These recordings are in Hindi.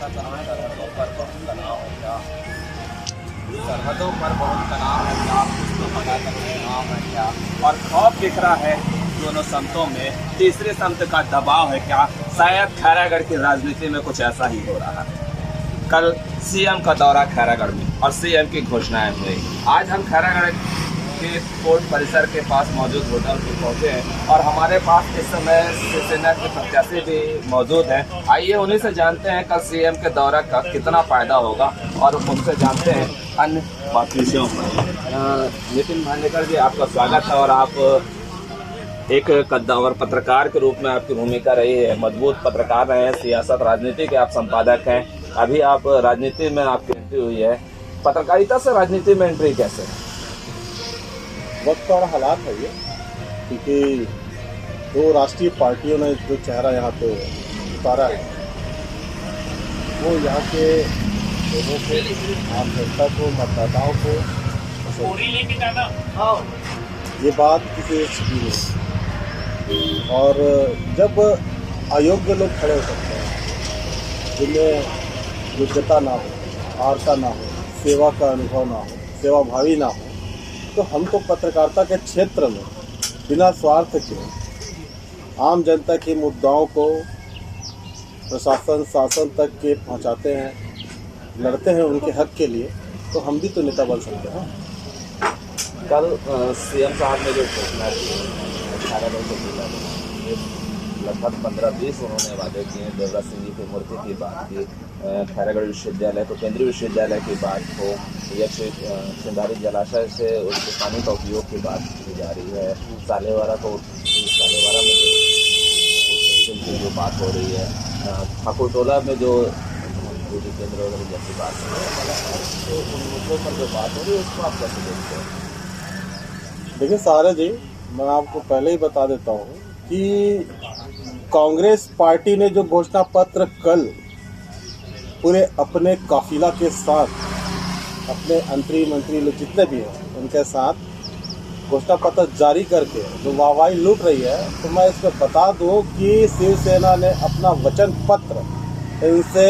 सरहदों पर बहुत तनाव है क्या? सरहदों पर बहुत तनाव है क्या? कुछ तो पता करने तनाव है क्या? और खौफ दिख रहा है दोनों संतों में, तीसरे संत का दबाव है क्या? शायद खैरागढ़ की राजनीति में कुछ ऐसा ही हो रहा है। कल सीएम का दौरा खैरागढ़ में और सीएम की घोषणाएं हुई। आज हम खैरागढ़ के कोर्ट परिसर के पास मौजूद होटल पे पहुंचे हैं और हमारे पास इस समय शिवसेना के प्रत्याशी भी मौजूद हैं। आइए उन्हीं से जानते हैं कल सीएम के दौरा का कितना फायदा होगा और उनसे जानते हैं अन्य विषयों पर। नितिन भांडेकर जी, आपका स्वागत है। और आप एक कद्दावर पत्रकार के रूप में आपकी भूमिका रही है, मजबूत पत्रकार रहे हैं, सियासत राजनीति के आप संपादक हैं, अभी आप राजनीति में आपकी एंट्री हुई है। पत्रकारिता से राजनीति में एंट्री कैसे? वक्त और हालात है ये, क्योंकि दो राष्ट्रीय पार्टियों ने जो चेहरा यहाँ पे उतारा है वो यहाँ के लोगों को, आम जनता को, मतदाताओं को ये बात किसी से छिपी नहीं। और जब अयोग्य लोग खड़े हो सकते हैं, जिनमें योग्यता ना हो, आर्ता ना हो, सेवा का अनुभव ना हो, सेवाभावी ना हो, तो हम तो पत्रकारिता के क्षेत्र में बिना स्वार्थ के आम जनता के मुद्दाओं को प्रशासन शासन तक के पहुंचाते हैं, लड़ते हैं उनके हक के लिए, तो हम भी तो नेता बन सकते हैं। कल सीएम साहब ने जो घोषणा की 18 लोगों को लगभग 15-20 उन्होंने वादे किए। देवराज सिंह जी की मूर्ति की बात की, खैरागढ़ विश्वविद्यालय को केंद्रीय विश्वविद्यालय की बात हो, या सिंधारी जलाशय से उसके पानी का उपयोग की बात की जा रही है, सालेवारा में जो बात हो रही है, ठाकुरटोला में जो केंद्र वगैरह जैसी बात हो रही है, तो उन मुद्दों पर जो बात हो रही है उसको आप कैसे देखते हैं? देखिए सारे जी, मैं आपको पहले ही बता देता हूँ कि कांग्रेस पार्टी ने जो घोषणा पत्र कल पूरे अपने काफिला के साथ, अपने मंत्री लोग जितने भी हैं उनके साथ घोषणा पत्र जारी करके जो वाहवाही लूट रही है, तो मैं इसमें बता दूं कि शिवसेना ने अपना वचन पत्र इनसे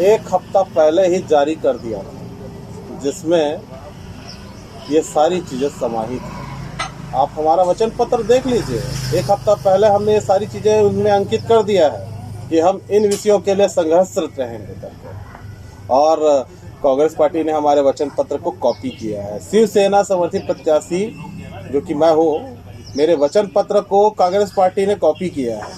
एक हफ्ता पहले ही जारी कर दिया था, जिसमें ये सारी चीज़ें समाहित हैं। आप हमारा वचन पत्र देख लीजिए, एक हफ्ता पहले हमने ये सारी चीज़ें उनमें अंकित कर दिया है कि हम इन विषयों के लिए संघर्षरत रहेंगे करके। और कांग्रेस पार्टी ने हमारे वचन पत्र को कॉपी किया है। शिवसेना समर्थित प्रत्याशी जो कि मैं हूँ, मेरे वचन पत्र को कांग्रेस पार्टी ने कॉपी किया है,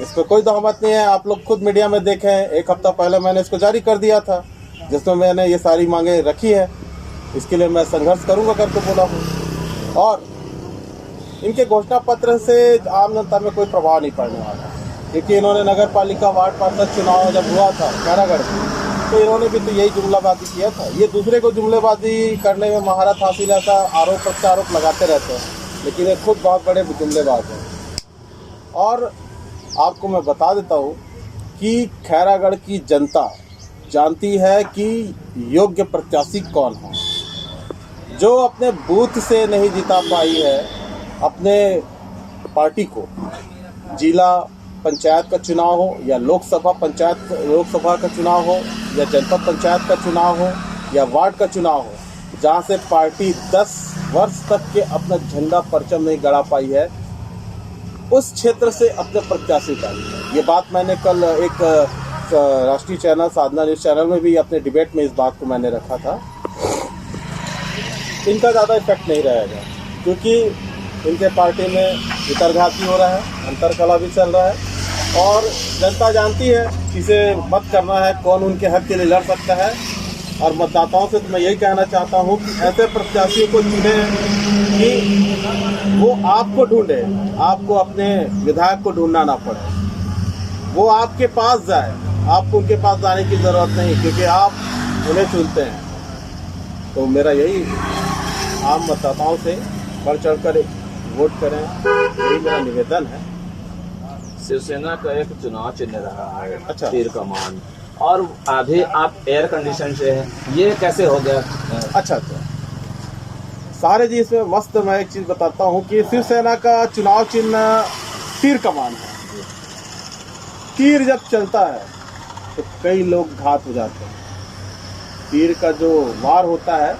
इस पर कोई दहमत नहीं है। आप लोग खुद मीडिया में देखें, एक हफ्ता पहले मैंने इसको जारी कर दिया था, जिसमें मैंने ये सारी मांगे रखी है, इसके लिए मैं संघर्ष करूंगा करके बोला हूँ। और इनके घोषणा पत्र से आम जनता में कोई प्रभाव नहीं पड़ने वाला, क्योंकि इन्होंने नगर पालिका वार्ड पार्षद चुनाव जब हुआ था खैरागढ़ में, तो इन्होंने भी तो यही जुमलाबाजी किया था। ये दूसरे को जुमलेबाजी करने में महारत हासिल, ऐसा आरोप प्रत्यारोप लगाते रहते हैं, लेकिन ये खुद बहुत बड़े जुमलेबाज हैं। और आपको मैं बता देता हूँ कि खैरागढ़ की जनता जानती है कि योग्य प्रत्याशी कौन है। जो अपने बूथ से नहीं जिता पाई है अपने पार्टी को, जिला पंचायत का चुनाव हो या लोकसभा का चुनाव हो या जनपद पंचायत का चुनाव हो या वार्ड का चुनाव हो, जहां से पार्टी 10 वर्ष तक के अपना झंडा परचम नहीं गड़ा पाई है, उस क्षेत्र से अपने प्रत्याशी डाली है। ये बात मैंने कल एक राष्ट्रीय चैनल साधना न्यूज़ चैनल में भी अपने डिबेट में इस बात को मैंने रखा था। इनका ज़्यादा इफेक्ट नहीं रहेगा, क्योंकि इनके पार्टी में वितरघाती हो रहा है, अंतरकला भी चल रहा है, और जनता जानती है किसे मत करना है, कौन उनके हक के लिए लड़ सकता है। और मतदाताओं से तो मैं यही कहना चाहता हूँ कि ऐसे प्रत्याशियों को चुनें कि वो आपको ढूंढे, आपको अपने विधायक को ढूंढना ना पड़े, वो आपके पास जाए, आपको उनके पास जाने की ज़रूरत नहीं, क्योंकि आप उन्हें चुनते हैं। तो मेरा यही आम मतदाताओं से बढ़ चढ़कर वोट करें, यही मेरा निवेदन है। शिवसेना का एक चुनाव चिन्ह रहा है, अच्छा, तीर कमान, और अभी आप एयर कंडीशन से हैं, ये कैसे हो गया? अच्छा, सारे जी इसमें मस्त मैं एक चीज़ बताता हूँ कि शिवसेना का चुनाव चिन्ह तीर कमान है। तीर जब चलता है तो कई लोग घात हो जाते हैं। तीर का जो वार होता है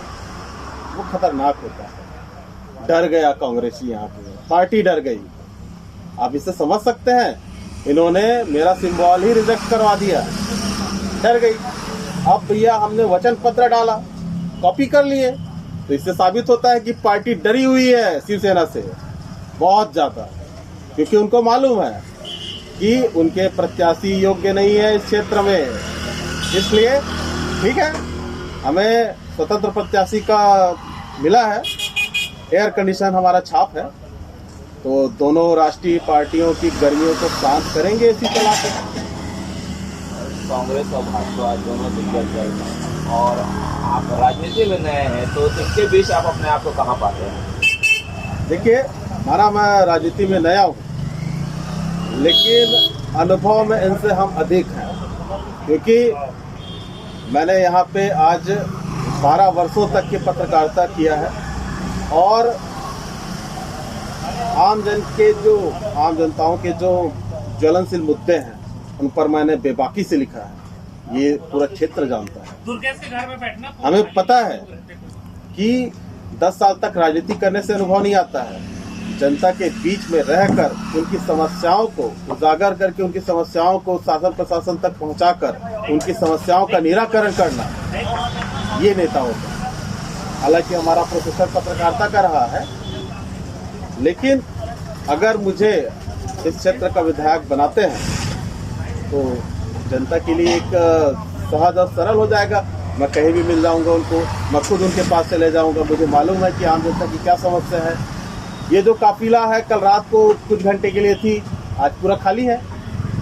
वो खतरनाक होता है। डर गया कांग्रेसी, यहाँ पे पार्टी डर गई। आप इससे समझ सकते हैं, इन्होंने मेरा सिंबल ही रिजेक्ट करवा दिया, डर गई। अब भैया हमने वचन पत्र डाला, कॉपी कर लिए, तो इससे साबित होता है कि पार्टी डरी हुई है शिवसेना से बहुत ज्यादा, क्योंकि उनको मालूम है कि उनके प्रत्याशी योग्य नहीं है इस क्षेत्र में। इसलिए ठीक है, हमें स्वतंत्र प्रत्याशी का मिला है, एयर कंडीशन हमारा छाप है, तो दोनों राष्ट्रीय पार्टियों की गर्मियों को शांत करेंगे इसी तरह से। कांग्रेस और भाजपा दोनों दिग्गज दल हैं और आप राजनीति में नए हैं, तो इसके बीच आप अपने आप को कहाँ पाते हैं? देखिए, माना मैं राजनीति में नया हूँ, लेकिन अनुभव में इनसे हम अधिक हैं, क्योंकि मैंने यहाँ पे आज 12 वर्षों तक की पत्रकारिता किया है और आम जनताओं के जो ज्वलनशील मुद्दे हैं उन पर मैंने बेबाकी से लिखा है। ये पूरा क्षेत्र जानता है। दुर्गेश के घर में बैठना, हमें पता है कि 10 साल तक राजनीति करने से अनुभव नहीं आता है। जनता के बीच में रहकर उनकी समस्याओं को उजागर करके, उनकी समस्याओं को शासन प्रशासन तक पहुंचाकर उनकी समस्याओं का निराकरण करना, ये नेता होता है। हालांकि हमारा प्रोफेसर पत्रकारिता कर रहा है, लेकिन अगर मुझे इस क्षेत्र का विधायक बनाते हैं तो जनता के लिए एक सहज और सरल हो जाएगा। मैं कहीं भी मिल जाऊंगा उनको, मैं खुद उनके पास चले जाऊंगा। मुझे मालूम है कि आम जनता की क्या समस्या है। ये जो काफिला है, कल रात को कुछ घंटे के लिए थी, आज पूरा खाली है।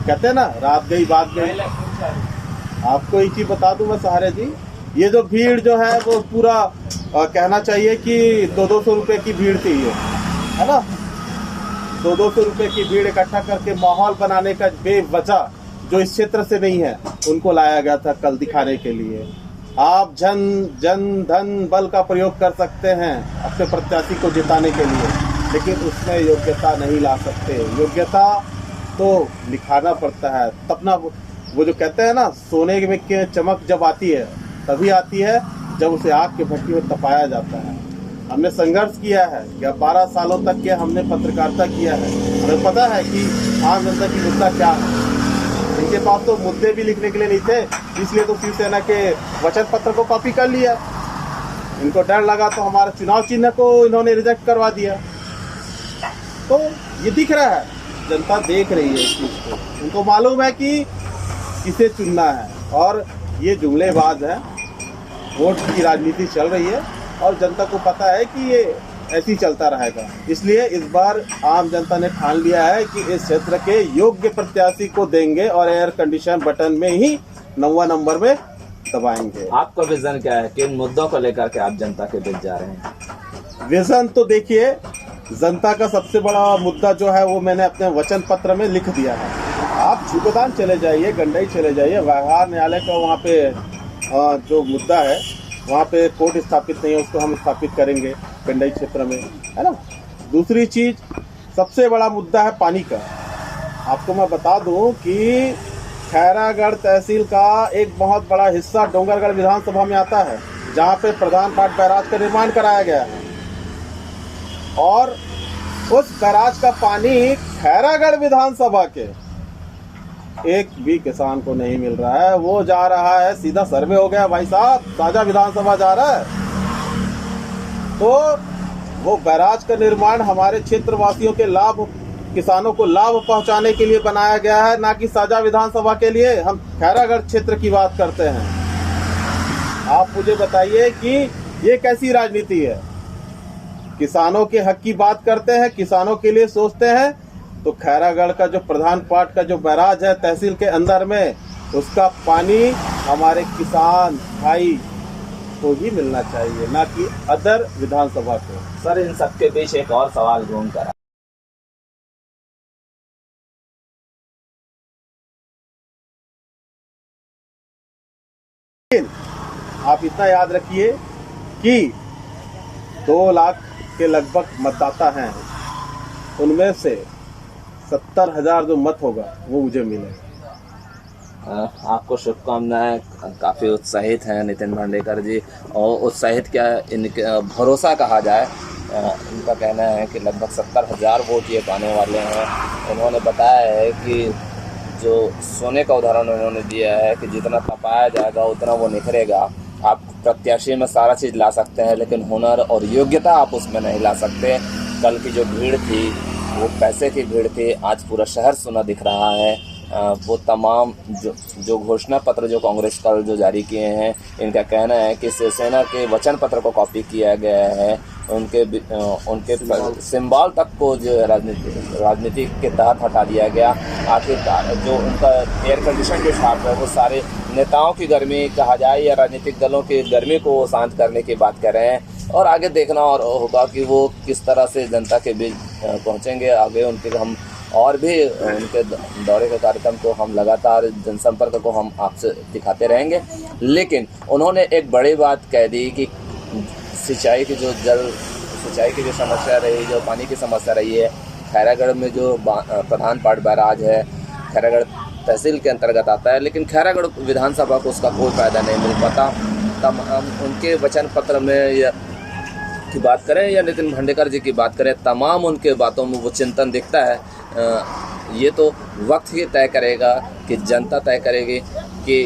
कहते हैं ना, रात गई बात गई। आपको एक चीज बता दूं मैं सहारे जी, ये जो भीड़ जो है वो पूरा कहना चाहिए कि 200 रुपए की भीड़ थी ये, है ना। 200 रुपए की भीड़ इकट्ठा करके माहौल बनाने का बेवजह जो इस क्षेत्र से नहीं है उनको लाया गया था कल दिखाने के लिए। आप जन धन बल का प्रयोग कर सकते हैं अपने प्रत्याशी को जिताने के लिए, लेकिन उसमें योग्यता नहीं ला सकते। योग्यता तो लिखाना पड़ता है, तब ना वो जो कहते हैं ना, सोने में के चमक जब आती है तभी आती है जब उसे आग के भट्टी में तपाया जाता है। हमने संघर्ष किया है, या 12 सालों तक के हमने पत्रकारिता किया है। हमें पता है कि आम जनता की मुद्दा क्या है। इनके पास तो मुद्दे भी लिखने के लिए नहीं थे, इसलिए तो शिवसेना के वचन पत्र को कॉपी कर लिया। इनको डर लगा तो हमारा चुनाव चिन्ह को इन्होंने रिजेक्ट करवा दिया। तो ये दिख रहा है, जनता देख रही है इस चीज को। उनको मालूम है कि किसे चुनना है, और ये जुमलेबाज है। वोट की राजनीति चल रही है और जनता को पता है कि ये ऐसे ही चलता रहेगा। इसलिए इस बार आम जनता ने ठान लिया है कि इस क्षेत्र के योग्य प्रत्याशी को देंगे और एयर कंडीशन बटन में ही 9वां नंबर में दबाएंगे। आपका विजन क्या है? किन मुद्दों को लेकर के आप जनता के बीच जा रहे हैं? विजन तो देखिए, जनता का सबसे बड़ा मुद्दा जो है वो मैंने अपने वचन पत्र में लिख दिया है। आप झुकदान चले जाइए, गंडई चले जाइए, व्यवहार न्यायालय का वहाँ पे जो मुद्दा है, वहाँ पे कोर्ट स्थापित नहीं है, उसको हम स्थापित करेंगे गंडई क्षेत्र में, है ना। दूसरी चीज, सबसे बड़ा मुद्दा है पानी का। आपको मैं बता दूं कि खैरागढ़ तहसील का एक बहुत बड़ा हिस्सा डोंगरगढ़ विधानसभा में आता है, जहाँ पे प्रधान पाट बैराज का निर्माण कराया गया है, और उस बैराज का पानी खैरागढ़ विधानसभा के एक भी किसान को नहीं मिल रहा है। वो जा रहा है, सीधा सर्वे हो गया भाई साहब, साझा विधानसभा जा रहा है। तो वो बैराज का निर्माण हमारे क्षेत्रवासियों के लाभ, किसानों को लाभ पहुंचाने के लिए बनाया गया है, ना कि साझा विधानसभा के लिए। हम खैरागढ़ क्षेत्र की बात करते हैं। आप मुझे बताइए कि ये कैसी राजनीति है? किसानों के हक की बात करते हैं, किसानों के लिए सोचते हैं, तो खैरागढ़ का जो प्रधान पाट का जो बैराज है तहसील के अंदर में, उसका पानी हमारे किसान भाई को ही मिलना चाहिए, ना कि अदर विधानसभा को। सर, इन सबके बीच एक और सवाल घूम कर आप इतना याद रखिए कि 2 लाख के लगभग मतदाता हैं, उनमें से 70,000 जो मत होगा वो मुझे मिले। आपको शुभकामनाएं। काफ़ी उत्साहित हैं नितिन भांडेकर जी, और उत्साहित क्या इनके भरोसा कहा जाए। इनका कहना है कि लगभग 70,000 वोट ये पाने वाले हैं। उन्होंने बताया है कि जो सोने का उदाहरण उन्होंने दिया है कि जितना तपाया जाएगा उतना वो निखरेगा। आप प्रत्याशी में सारा चीज़ ला सकते हैं, लेकिन हुनर और योग्यता आप उसमें नहीं ला सकते। कल की जो भीड़ थी वो पैसे की भीड़ थी। आज पूरा शहर सुना दिख रहा है। वो तमाम जो घोषणा पत्र जो कांग्रेस कल जो जारी किए हैं, इनका कहना है कि शिवसेना के वचन पत्र को कॉपी किया गया है। उनके सिंबल तक को जो राजनीति के तहत हटा दिया गया। आखिरकार जो उनका एयर कंडीशन जो छाप है वो सारे नेताओं की गर्मी कहा जाए या राजनीतिक दलों की गर्मी को शांत करने की बात कर रहे हैं। और आगे देखना और होगा कि वो किस तरह से जनता के बीच पहुंचेंगे। आगे उनके हम और भी उनके दौरे के कार्यक्रम को हम लगातार जनसंपर्क को हम आपसे दिखाते रहेंगे। लेकिन उन्होंने एक बड़ी बात कह दी कि सिंचाई की जो समस्या रही, जो पानी की समस्या रही है, खैरागढ़ में जो प्रधान पाट बैराज है खैरागढ़ तहसील के अंतर्गत आता है, लेकिन खैरागढ़ विधानसभा को उसका कोई फ़ायदा नहीं मिल पाता। तमाम उनके वचन पत्र में की बात करें या नितिन भांडेकर जी की बात करें, तमाम उनके बातों में वो चिंतन दिखता है। ये तो वक्त ही तय करेगा कि जनता तय करेगी कि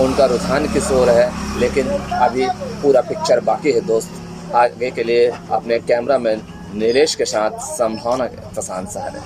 उनका रुझान किस ओर है। लेकिन अभी पूरा पिक्चर बाकी है दोस्त। आगे के लिए अपने कैमरा मैन नीलेश के साथ संभावना प्रशांत सहारे।